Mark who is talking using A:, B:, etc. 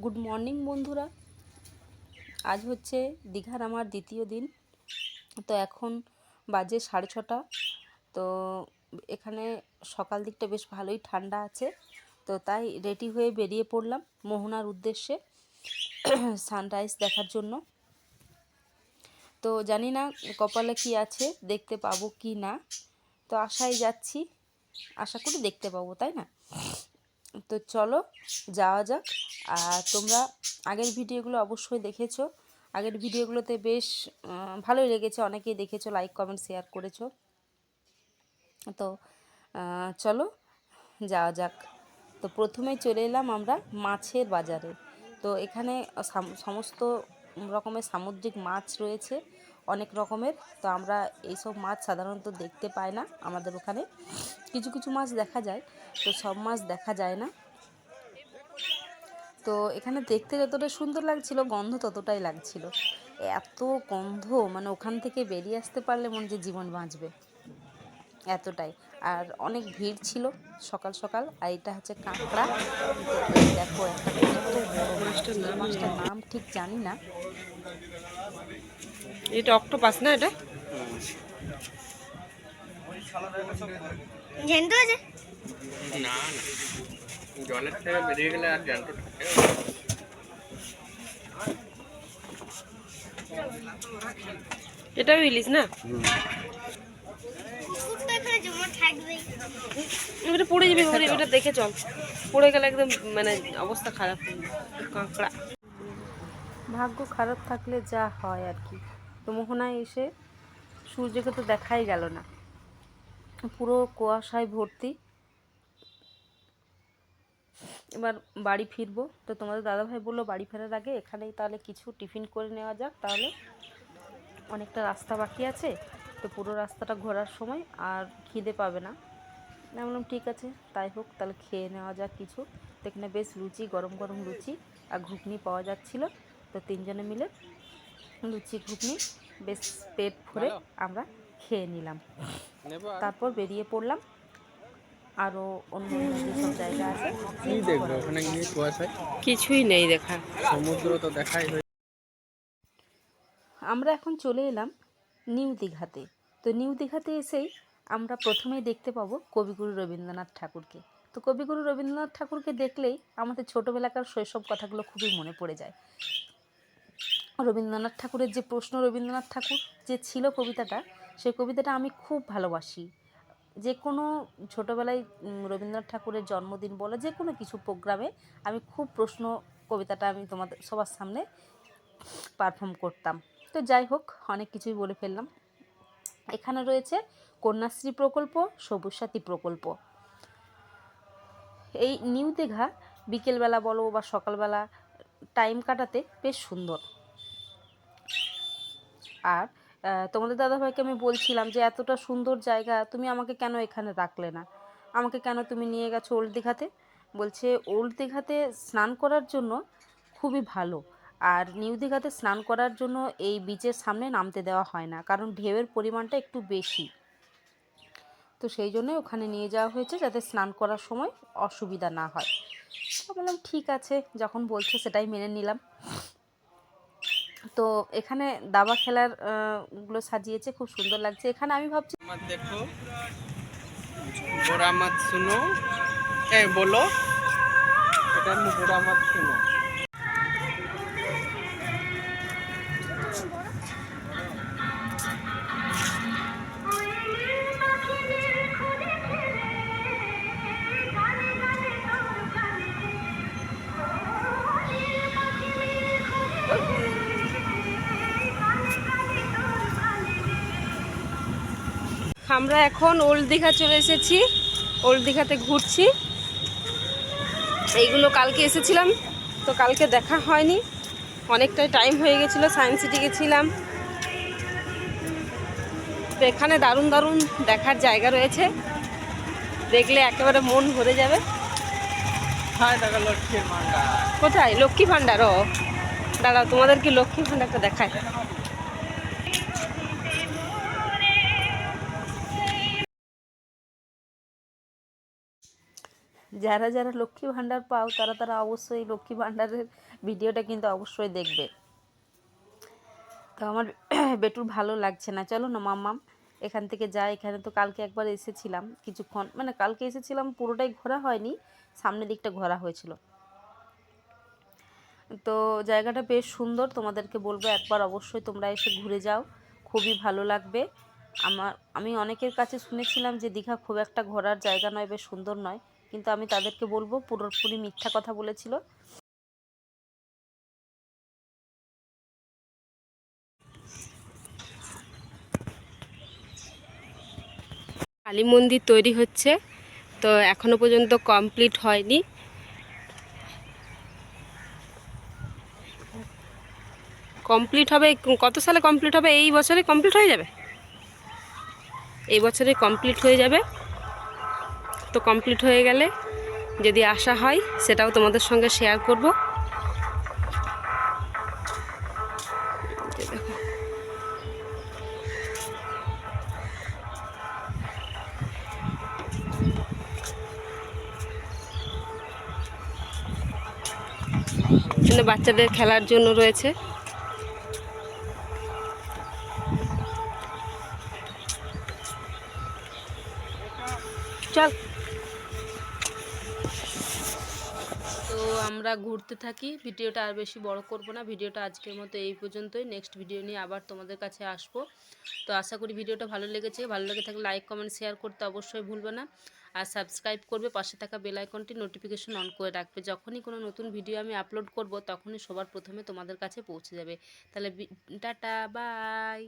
A: Good morning বন্ধুরা। আজ হচ্ছে দীঘার আমার দ্বিতীয় দিন। তো এখন বাজে 6:30। তো এখানে সকাল দিকটা বেশ ভালোই ঠান্ডা আছে। তো তাই রেডি হয়ে বেরিয়ে পড়লাম মোহনার উদ্দেশ্যে সানরাইজ দেখার জন্য। তো জানি না কপালে কি আছে, দেখতে পাবো কি না। তো আশায় যাচ্ছি, আশা করি দেখতে পাবো, তাই না? তো চলো যাওয়া যাক। আর তোমরা আগের ভিডিওগুলো অবশ্যই দেখেছো। আগের ভিডিওগুলোতে বেশ ভালোই লেগেছে, অনেকেই দেখেছো, লাইক কমেন্ট শেয়ার করেছো। তো চলো যাওয়া যাক। তো প্রথমেই চলে এলাম আমরা মাছের বাজারে। তো এখানে সমস্ত রকমের সামুদ্রিক মাছ রয়েছে, অনেক রকমের। তো আমরা এইসব মাছ সাধারণত দেখতে পাই না আমাদের ওখানে। কিছু কিছু মাছ দেখা যায়, তো সব মাছ দেখা যায় না। তো এখানে দেখতে যতটা সুন্দর লাগছিল, গন্ধ ততটাই লাগছিল। এত গন্ধ, মানে ওখান থেকে বেরিয়ে আসতে পারলে মনে যে জীবন বাঁচবে, এতটাই। আর অনেক ভিড় ছিল সকাল সকাল। আর এটা হচ্ছে কাঁকড়া। তো এই দেখো একটা কত বড় মাছ, এই মাছটার নাম ঠিক জানি না।
B: এটা অক্টোপাস না? এটা
C: জ্যান্ত আছে
B: না, জলের থেকে বেরিয়ে গেলে আর জ্যান্ত থাকে। এটাও ইলিশ না? এটা পড়ে যাবে, এটা দেখে চল। পড়ে গেলে একদম মানে অবস্থা খারাপ হয়ে যাবে। কাঁকড়া।
A: ভাগ্য খারাপ থাকলে যা হয় আর কি। তো মোহনায় এসে সূর্যকে তো দেখাই গেল না, পুরো কুয়াশায় ভর্তি। এবার বাড়ি ফিরবো। তো তোমাদের দাদাভাই বললো বাড়ি ফেরার আগে এখানেই তাহলে কিছু টিফিন করে নেওয়া যাক, তাহলে অনেকটা রাস্তা বাকি আছে। তো পুরো রাস্তাটা ঘোরার সময় আর খিদে পাবে না। আমি বললাম ঠিক আছে, তাই হোক, তাহলে খেয়ে নেওয়া যাক কিছু। তো এখানে বেশ লুচি, গরম গরম লুচি আর ঘুগনি পাওয়া যাচ্ছিলো। তো তিনজনে মিলে লুচি ঘুগনি বেশ পেট ভরে আমরা খেয়ে নিলাম। তারপর বেরিয়ে পড়লাম আরও অন্য অন্য যেসব জায়গা আছে।
B: কি দেখবো ওখানে গিয়ে? কুয়াশায় কিছুই নেই দেখার, সমুদ্র তো দেখাই হয়।
A: আমরা এখন চলে এলাম নিউ দীঘাতে। তো নিউ দীঘাতে এসেই আমরা প্রথমেই দেখতে পাবো কবিগুরু রবীন্দ্রনাথ ঠাকুরকে। তো কবিগুরু রবীন্দ্রনাথ ঠাকুরকে দেখলেই আমাদের ছোটোবেলাকার শৈশব কথাগুলো খুবই মনে পড়ে যায়। রবীন্দ্রনাথ ঠাকুরের যে প্রশ্ন রবীন্দ্রনাথ ঠাকুর যে ছিল কবিতাটা, সেই কবিতাটা আমি খুব ভালোবাসি। যে কোনো ছোটোবেলায় রবীন্দ্রনাথ ঠাকুরের জন্মদিন বলো, যে কোনো কিছু প্রোগ্রামে আমি খুব প্রশ্ন কবিতাটা আমি তোমাদের সবার সামনে পারফর্ম করতাম। তো যাই হোক, অনেক কিছুই বলে ফেললাম। এখানে রয়েছে কন্যাশ্রী প্রকল্প, সবুজ সাথী প্রকল্প। এই নিউ দীঘা বিকেলবেলা বলো বা সকালবেলা টাইম কাটাতে বেশ সুন্দর। আর তোমাদের দাদাভাইকে আমি বলছিলাম যে এতটা সুন্দর জায়গা তুমি আমাকে কেন এখানে রাখলে না, আমাকে কেন তুমি নিয়ে গেছো ওল্ড দীঘাতে। বলছে ওল্ড দীঘাতে স্নান করার জন্য খুবই ভালো, আর নিউ দীঘাতে স্নান করার জন্য এই বিচের সামনে নামতে দেওয়া হয় না, কারণ ঢেউয়ের পরিমাণটা একটু বেশি। তো সেই জন্য ওখানে নিয়ে যাওয়া হয়েছে যাতে স্নান করার সময় অসুবিধা না হয়। তো বললাম ঠিক আছে, যখন বলছো সেটাই মেনে নিলাম। তো এখানে দাবা খেলার গুলো সাজিয়েছে, খুব সুন্দর লাগছে। এখানে আমি ভাবছি
B: দেখো, বুরা মত শুনো, বলো এটা বুরা মত শুনো। আমরা এখন ওল্ড দীঘা চলে এসেছি, ওল্ড দীঘাতে ঘুরছি। এইগুলো কালকে এসেছিলাম, তো কালকে দেখা হয়নি, অনেকটাই টাইম হয়ে গেছিলো। সায়েন্স সিটি গেছিলাম। তো এখানে দারুণ দারুণ দেখার জায়গা রয়েছে, দেখলে একেবারে মন ভরে যাবে। লক্ষ্মীর ভান্ডার কোথায়? লক্ষ্মী ভান্ডার? ও দাঁড়াও, তোমাদের কি লক্ষ্মী ভান্ডারটা দেখায়।
A: যারা যারা লক্ষ্মী ভাণ্ডার পাও তারা তারা অবশ্যই লক্ষ্মী ভাণ্ডারের ভিডিওটা কিন্তু অবশ্যই দেখবে। তো আমার বেটুর ভালো লাগছে না, চলো না মাম্মাম এখান থেকে যাই। এখানে তো কালকে একবার এসেছিলাম কিছুক্ষণ, মানে কালকে এসেছিলাম পুরোটাই ঘোরা হয়নি, সামনের দিকটা ঘোরা হয়েছিল। তো জায়গাটা বেশ সুন্দর, তোমাদেরকে বলবো একবার অবশ্যই তোমরা এসে ঘুরে যাও, খুবই ভালো লাগবে। আমি অনেকের কাছে শুনেছিলাম যে দীঘা খুব একটা ঘোরার জায়গা নয়, বেশ সুন্দর নয়, কিন্তু আমি তাদেরকে বলবো পুরোপুরি মিথ্যা কথা বলেছিল।
B: কালী মন্দির তৈরি হচ্ছে, তো এখনো পর্যন্ত কমপ্লিট হয়নি। কমপ্লিট হবে কত সালে কমপ্লিট হবে? এই বছরে কমপ্লিট হয়ে যাবে, এই বছরে কমপ্লিট হয়ে যাবে। তো কমপ্লিট হয়ে গেলে যদি আসা হয় সেটাও তোমাদের সঙ্গে শেয়ার করব। এখানে বাচ্চাদের খেলার জন্য রয়েছে। চল।
A: তো আমরা ঘুরতে থাকি, ভিডিওটা আর বেশি বড় করব না, ভিডিওটা আজকের মতো এই পর্যন্তই। নেক্সট ভিডিও নিয়ে আবার তোমাদের কাছে আসবো। তো আশা করি ভিডিওটা ভালো লেগেছে, ভালো লেগে থাকলে লাইক কমেন্ট শেয়ার করতে অবশ্যই ভুলবে না, আর সাবস্ক্রাইব করবে, পাশে থাকা বেল আইকনটি নোটিফিকেশন অন করে রাখবে। যখনই কোনো নতুন ভিডিও আমি আপলোড করব তখনই সবার প্রথমে তোমাদের কাছে পৌঁছে যাবে। তাহলে টাটা, বাই।